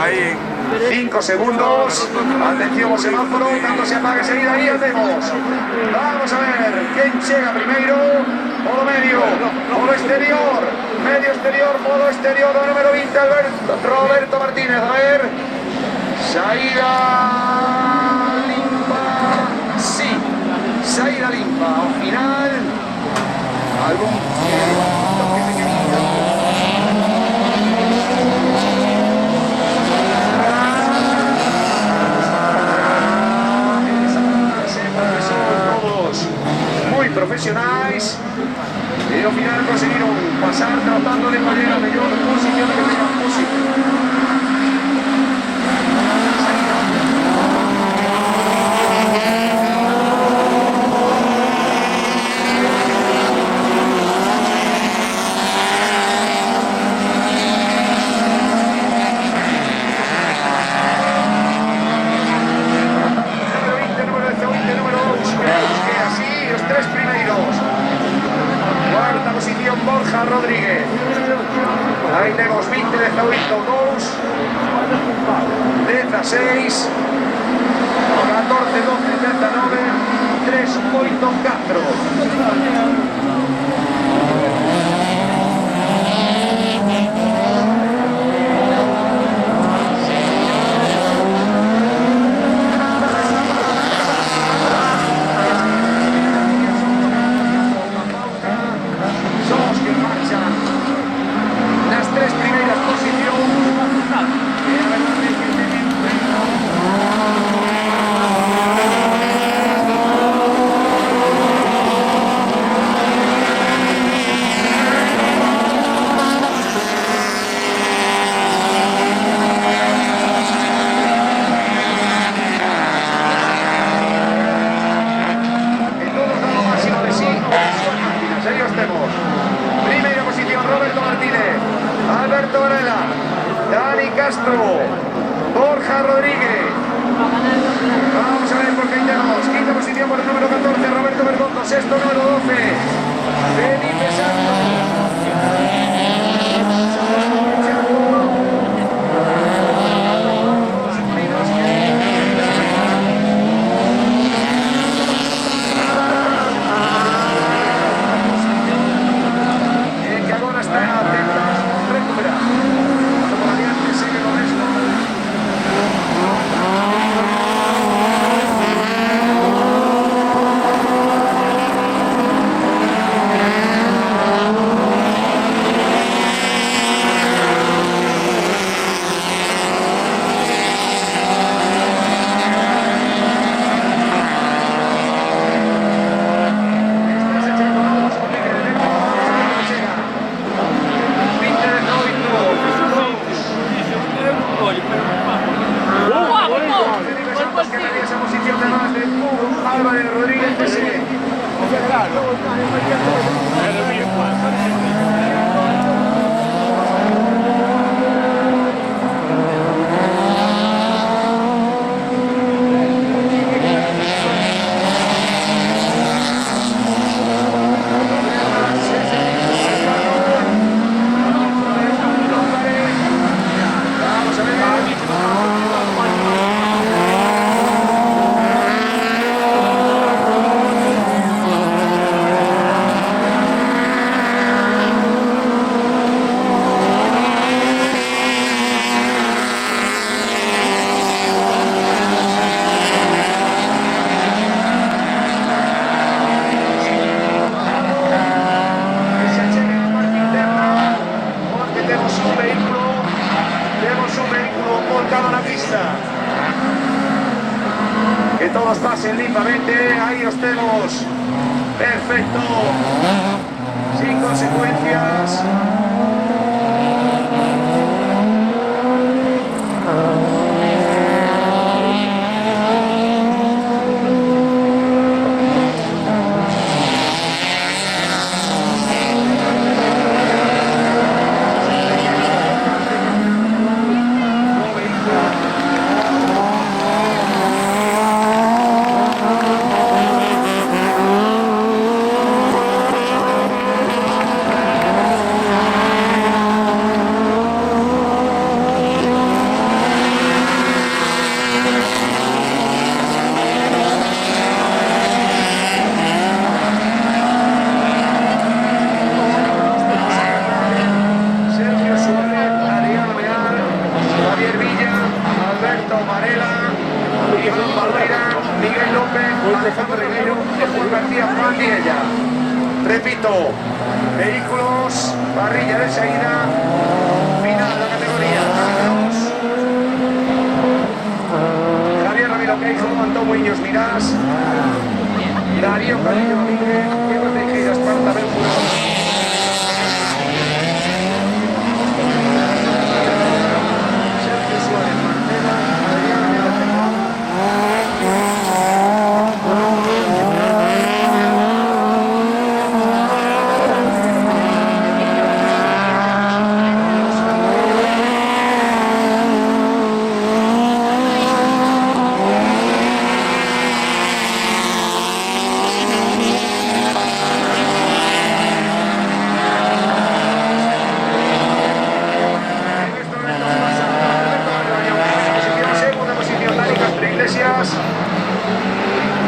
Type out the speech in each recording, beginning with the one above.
ahí. 5 segundos. Atención, semáforo. Tanto se apaga enseguida. Ahí hacemos. Vamos a ver quién llega primero. Modo medio, modo exterior, medio exterior, modo exterior, número 20, Roberto Martínez. A ver, salida limpa, sí, salida limpa. Al final, algún muy profesionales. Y al final consiguieron pasar tratando de poner la mejor posición que tengan posible. Borja Rodríguez. Ahí tenemos 20 de Zaurito Gous, 16, 14, 12, 39, 3, 8, 4. Borja Rodríguez. Vamos a ver por qué tenemos. Quinta posición por el número 14, Roberto Bergondo. Sexto, número 12, Felipe Santos. Que ahora está recuperado. Esa posición de más de Álvarez Rodríguez que sigue. Que todos pasen limpamente. Ahí os tenemos. Perfecto. Sin consecuencias. repito, vehículos, parrilla de salida, final de la categoría. Javier Ramiro Queijo, Antón Muñoz Mirás, Darío Carrillo Domínguez, Diego Tejeda, Esparta Belfuro.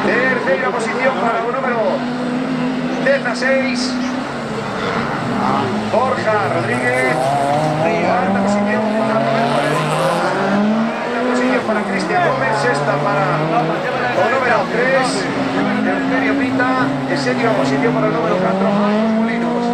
Tercera posición para el número 16, Borja Rodríguez. Cuarta posición para Roberto Redondo. Quinta posición para Cristian Gómez. Sexta para el número 3, Eugenio Pinta. Séptima posición para el número 4, Marcos Molinos.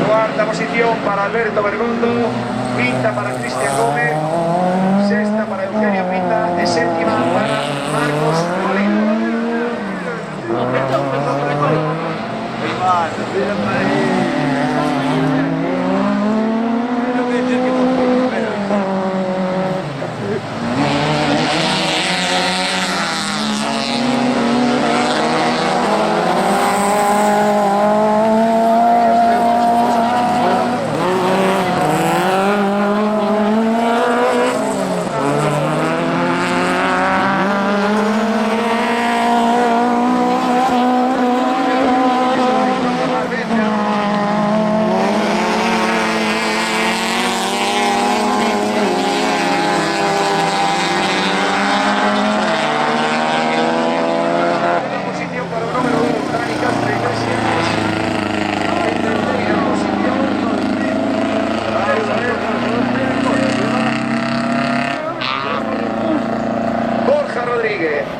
Cuarta posición para Alberto Bergondo, quinta para Cristian Gómez, sexta para Eugenio Pinta, séptima para Marcos Molino.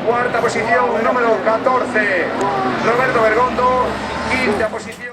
Cuarta posición, número 14, Roberto Bergondo. Quinta posición.